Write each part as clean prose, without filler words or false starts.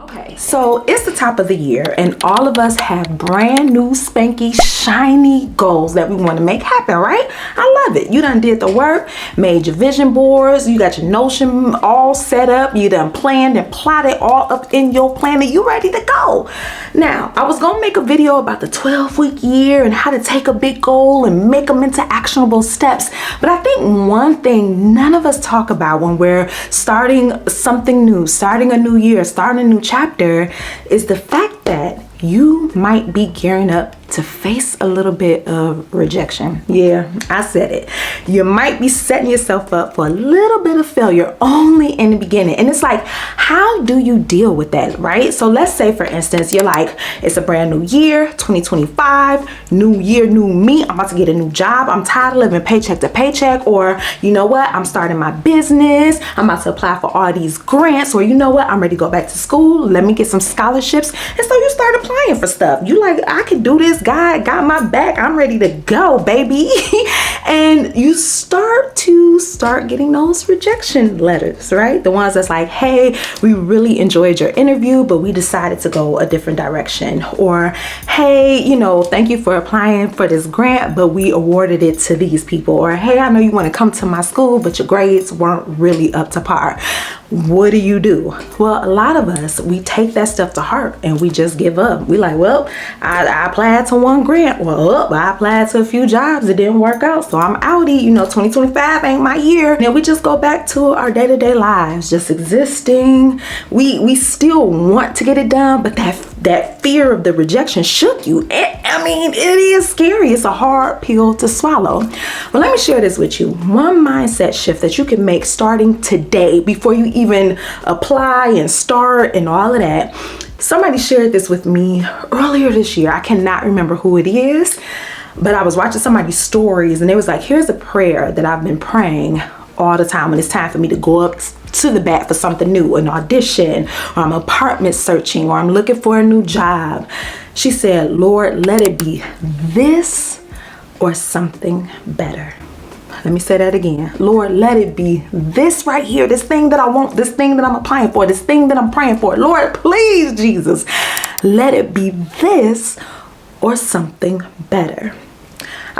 Okay, so it's the top of the year and all of us have brand new spanky shiny goals that we want to make happen, right? I love it. You done did the work, made your vision boards, you got your Notion all set up, you done planned and plotted all up in your plan and you ready to go. Now, I was gonna make a video about the 12-week year and how to take a big goal and make them into actionable steps. But I think one thing none of us talk about when we're starting something new, starting a new year, starting a new chapter, is the fact that you might be gearing up to face a little bit of rejection. Yeah, I said it. You might be setting yourself up for a little bit of failure only in the beginning. And it's like, how do you deal with that, right? So let's say, for instance, you're like, it's a brand new year, 2025, new year, new me. I'm about to get a new job. I'm tired of living paycheck to paycheck. Or, you know what? I'm starting my business. I'm about to apply for all these grants. Or, you know what? I'm ready to go back to school. Let me get some scholarships. And so you start applying for stuff. You like, I can do this. God got my back. I'm ready to go, baby. And you start getting those rejection letters, right? The ones that's like, hey, we really enjoyed your interview, but we decided to go a different direction. Or, hey, you know, thank you for applying for this grant, but we awarded it to these people. Or, hey, I know you want to come to my school, but your grades weren't really up to par. What do? Well, a lot of us, we take that stuff to heart and we just give up. We like, well, I applied to one grant. Well, I applied to a few jobs. It didn't work out. So I'm outie. You know, 2025 ain't my year. And then we just go back to our day-to-day lives, just existing. We still want to get it done, but that fear of the rejection shook you. It is scary. It's a hard pill to swallow. Well, let me share this with you. One mindset shift that you can make starting today before you even apply and start and all of that. Somebody shared this with me earlier this year. I cannot remember who it is, but I was watching somebody's stories and it was like, here's a prayer that I've been praying all the time when it's time for me to go up to the bat for something new, an audition, or I'm apartment searching, or I'm looking for a new job. She said, Lord, let it be this or something better. Let me say that again. Lord, let it be this right here, this thing that I want, this thing that I'm applying for, this thing that I'm praying for. Lord, please, Jesus, let it be this or something better.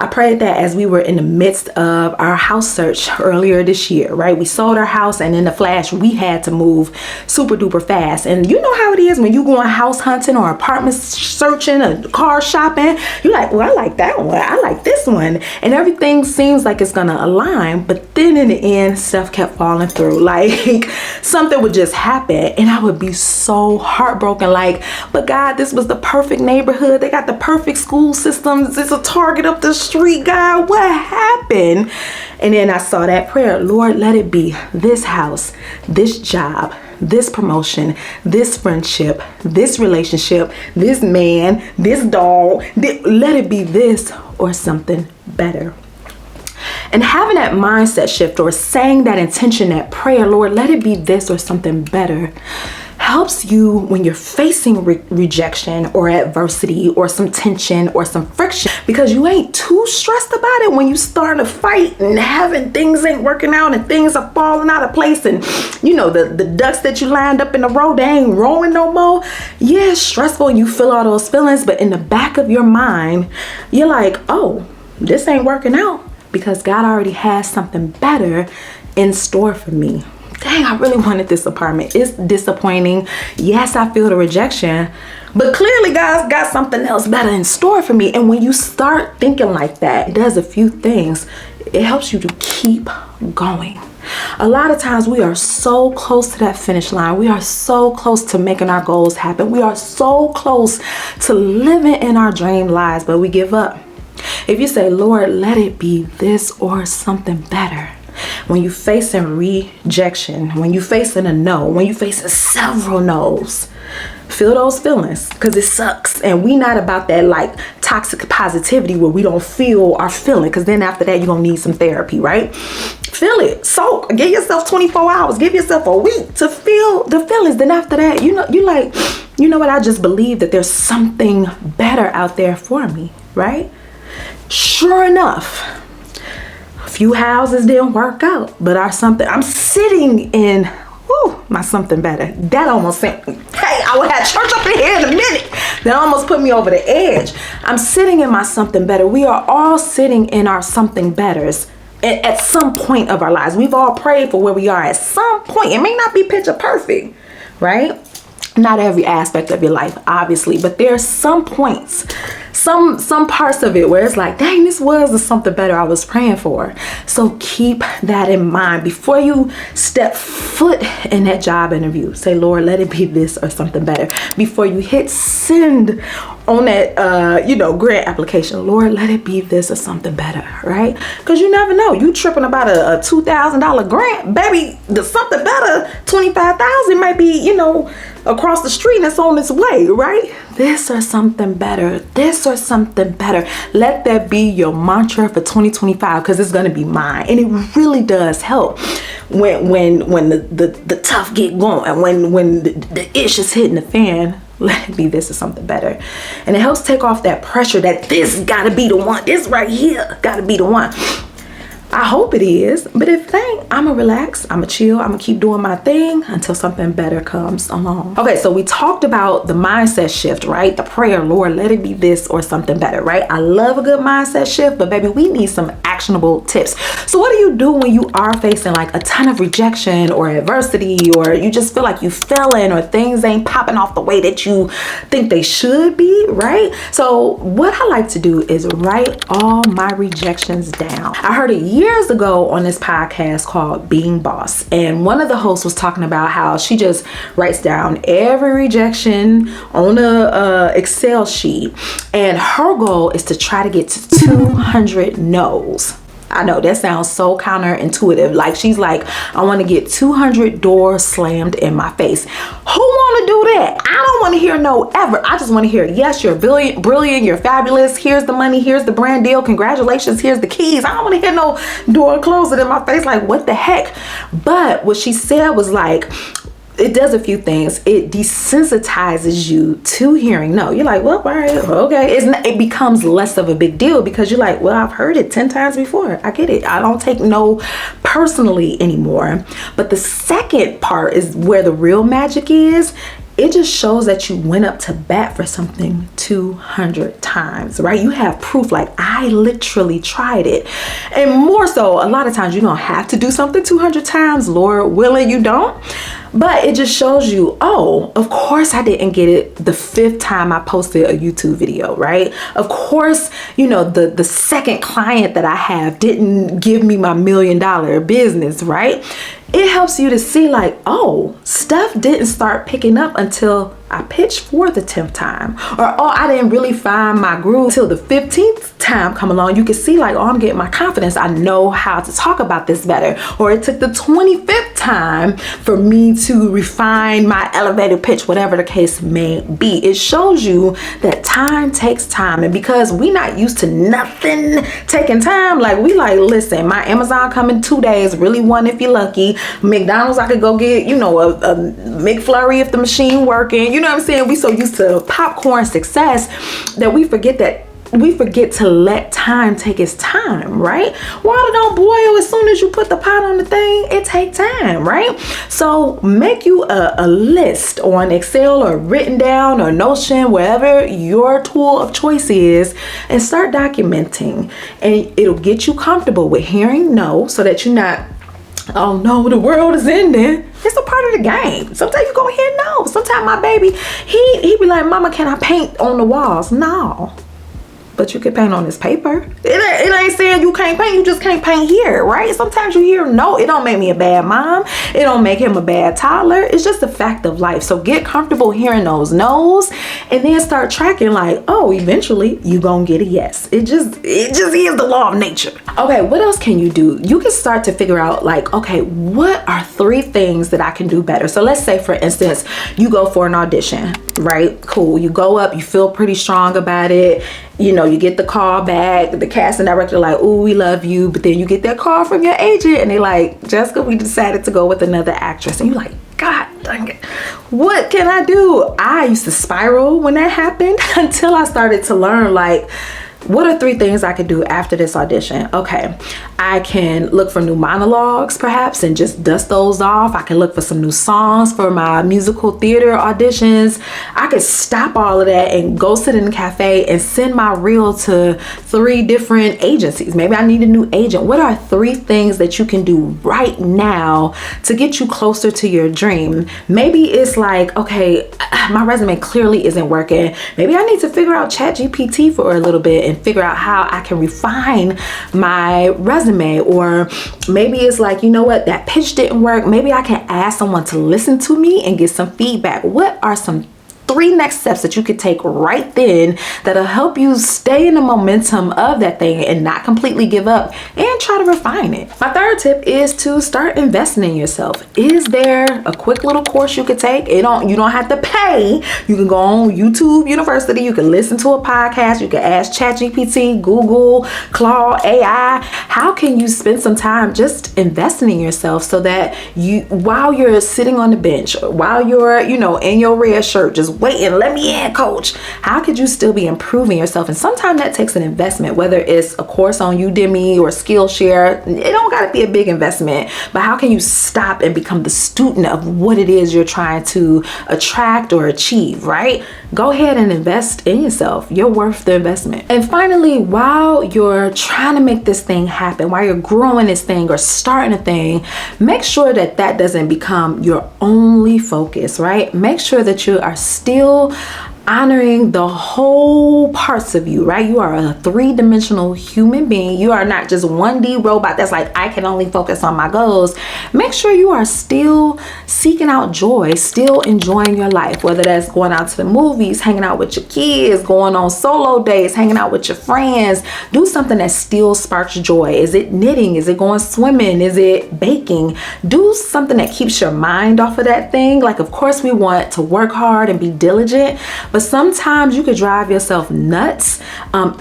I prayed that as we were in the midst of our house search earlier this year, right? We sold our house and in the flash, we had to move super duper fast. And you know how it is when you going house hunting or apartment searching or car shopping, you're like, well, I like that one. I like this one. And everything seems like it's going to align. But then in the end, stuff kept falling through. Like something would just happen and I would be so heartbroken. Like, but God, this was the perfect neighborhood. They got the perfect school systems. It's a Target up the street, God, what happened? And then I saw that prayer, Lord, let it be this house, this job, this promotion, this friendship, this relationship, this man, this dog, let it be this or something better. And having that mindset shift or saying that intention, that prayer, Lord, let it be this or something better, helps you when you're facing rejection or adversity or some tension or some friction, because you ain't too stressed about it when you start a fight and having things ain't working out and things are falling out of place and you know the ducks that you lined up in the row, they ain't rolling no more. Yeah, it's stressful and you feel all those feelings, but in the back of your mind you're like, oh, this ain't working out because God already has something better in store for me. Dang, I really wanted this apartment. It's disappointing. Yes, I feel the rejection, but clearly God's got something else better in store for me. And when you start thinking like that, it does a few things. It helps you to keep going. A lot of times we are so close to that finish line. We are so close to making our goals happen. We are so close to living in our dream lives, but we give up. If you say, Lord, let it be this or something better. When you facing rejection, when you facing a no, when you facing several no's, feel those feelings because it sucks. And we not about that like toxic positivity where we don't feel our feeling, because then after that you're gonna need some therapy, right? Feel it, soak, give yourself 24 hours, give yourself a week to feel the feelings. Then after that, you know, you like, you know what, I just believe that there's something better out there for me, right? Sure enough, a few houses didn't work out, but I'm sitting in Whew, my something better. That almost sent me. Hey, I will have church up in here in a minute. That almost put me over the edge. I'm sitting in my something better. We are all sitting in our something betters at some point of our lives. We've all prayed for where we are at some point. It may not be picture perfect, right? Not every aspect of your life, obviously, but there are some points, some parts of it where it's like, dang, this was the something better I was praying for. So keep that in mind before you step foot in that job interview. Say, Lord, let it be this or something better. Before you hit send on that, grant application, Lord, let it be this or something better, right? Because you never know. You tripping about a $2,000 grant, baby. The something better, $25,000 might be, across the street and it's on its way, right? This or something better. This or something better. Let that be your mantra for 2025, because it's gonna be mine, and it really does help when the tough get going, when the ish is hitting the fan. Let it be this or something better. And it helps take off that pressure that this gotta be the one. This right here gotta be the one. I hope it is, but if it ain't, I'ma relax, I'ma chill, I'ma keep doing my thing until something better comes along. Okay, so we talked about the mindset shift, right? The prayer, Lord, let it be this or something better, right? I love a good mindset shift, but baby, we need some actionable tips. So what do you do when you are facing like a ton of rejection or adversity, or you just feel like you failing, or things ain't popping off the way that you think they should be, right? So what I like to do is write all my rejections down. I heard it years ago on this podcast called Being Boss, and one of the hosts was talking about how she just writes down every rejection on a Excel sheet, and her goal is to try to get to 200 no's. I know that sounds so counterintuitive. Like, she's like, I want to get 200 doors slammed in my face. Who want to do that? I don't want to hear no ever. I just want to hear, yes, you're brilliant, you're fabulous. Here's the money, here's the brand deal. Congratulations, here's the keys. I don't want to hear no door closing in my face. Like, what the heck? But what she said was like, it does a few things. It desensitizes you to hearing no. You're like, well, all right, okay. It becomes less of a big deal because you're like, well, I've heard it 10 times before. I get it. I don't take no personally anymore. But the second part is where the real magic is. It just shows that you went up to bat for something 200 times, right? You have proof, like, I literally tried it. And more so, a lot of times you don't have to do something 200 times. Lord willing, you don't. But it just shows you, oh, of course I didn't get it the 5th time I posted a YouTube video, right? Of course, the second client that I have didn't give me my $1 million business, right? It helps you to see like, oh, stuff didn't start picking up until I pitched for the 10th time. Or, oh, I didn't really find my groove till the 15th time come along. You can see like, oh, I'm getting my confidence. I know how to talk about this better. Or it took the 25th time for me to refine my elevator pitch, whatever the case may be. It shows you that time takes time. And because we not used to nothing taking time, like we like, listen, my Amazon come in 2 days, really one if you're lucky. McDonald's, I could go get, a McFlurry if the machine working. You know what I'm saying? We so used to popcorn success that we forget to let time take its time, right? Water don't boil as soon as you put the pot on the thing. It take time, right? So make you a list on Excel or written down or Notion, wherever your tool of choice is, and start documenting. And it'll get you comfortable with hearing no, so that you're not, oh no, the world is ending. It's a part of the game. Sometimes you gonna hear no. Sometimes my baby, he be like, Mama, can I paint on the walls? No. But you can paint on this paper. It ain't saying you can't paint. You just can't paint here, right? Sometimes you hear no. It don't make me a bad mom. It don't make him a bad toddler. It's just a fact of life. So get comfortable hearing those no's, and then start tracking like, oh, eventually you gonna get a yes. It just is the law of nature. Okay, what else can you do? You can start to figure out like, okay, what are 3 things that I can do better? So let's say, for instance, you go for an audition, right? Cool. You go up, you feel pretty strong about it. You get the call back, the casting director like, ooh, we love you. But then you get that call from your agent and they like, Jessica, we decided to go with another actress. And you're like, God dang it, what can I do? I used to spiral when that happened until I started to learn like, What are 3 things I could do after this audition? Okay, I can look for new monologues perhaps and just dust those off. I can look for some new songs for my musical theater auditions. I could stop all of that and go sit in a cafe and send my reel to 3 different agencies. Maybe I need a new agent. What are 3 things that you can do right now to get you closer to your dream? Maybe it's like, okay, my resume clearly isn't working. Maybe I need to figure out ChatGPT for a little bit and figure out how I can refine my resume. Or maybe it's like, you know what, that pitch didn't work. Maybe I can ask someone to listen to me and get some feedback. What are some 3 next steps that you could take right then that'll help you stay in the momentum of that thing and not completely give up and try to refine it? My 3rd tip is to start investing in yourself. Is there a quick little course you could take? You don't have to pay. You can go on YouTube University. You can listen to a podcast. You can ask ChatGPT, Google, Claude, AI. How can you spend some time just investing in yourself so that while you're sitting on the bench, while you're, in your red shirt, just waiting, let me in, coach, how could you still be improving yourself? And sometimes that takes an investment, whether it's a course on Udemy or Skillshare. It don't got to be a big investment, but how can you stop and become the student of what it is you're trying to attract or achieve, right? Go ahead and invest in yourself. You're worth the investment. And finally, while you're trying to make this thing happen, while you're growing this thing or starting a thing, make sure that that doesn't become your only focus, right? Make sure that you are still honoring the whole parts of you, right? You are a 3-dimensional human being. You are not just 1D robot that's like, I can only focus on my goals. Make sure you are still seeking out joy, still enjoying your life, whether that's going out to the movies, hanging out with your kids, going on solo days, hanging out with your friends. Do something that still sparks joy. Is it knitting? Is it going swimming? Is it baking? Do something that keeps your mind off of that thing. Like, of course, we want to work hard and be diligent, but sometimes you could drive yourself nuts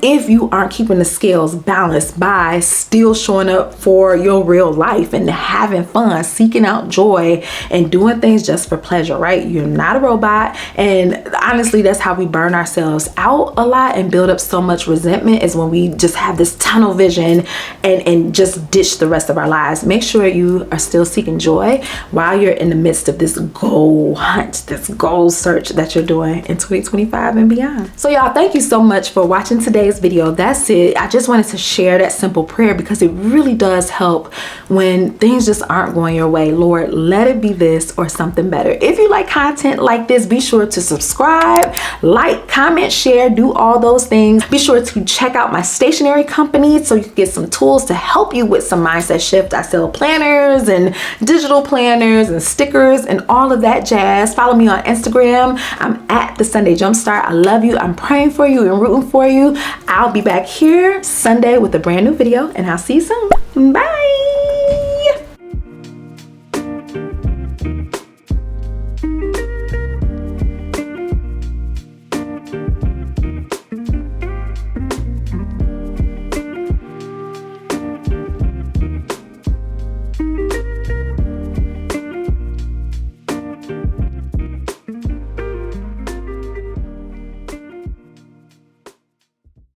if you aren't keeping the scales balanced by still showing up for your real life and having fun, seeking out joy and doing things just for pleasure, right? You're not a robot. And honestly, that's how we burn ourselves out a lot and build up so much resentment, is when we just have this tunnel vision and just ditch the rest of our lives. Make sure you are still seeking joy while you're in the midst of this goal hunt, this goal search that you're doing in 2025 and beyond. So y'all, thank you so much for watching today's video. That's it. I just wanted to share that simple prayer because it really does help when things just aren't going your way. Lord, let it be this or something better. If you like content like this, be sure to subscribe, like, comment, share, do all those things. Be sure to check out my stationery company so you can get some tools to help you with some mindset shift. I sell planners and digital planners and stickers and all of that jazz. Follow me on Instagram. I'm at the Sunday Jumpstart. I love you. I'm praying for you and rooting for you. I'll be back here Sunday with a brand new video, and I'll see you soon. Bye.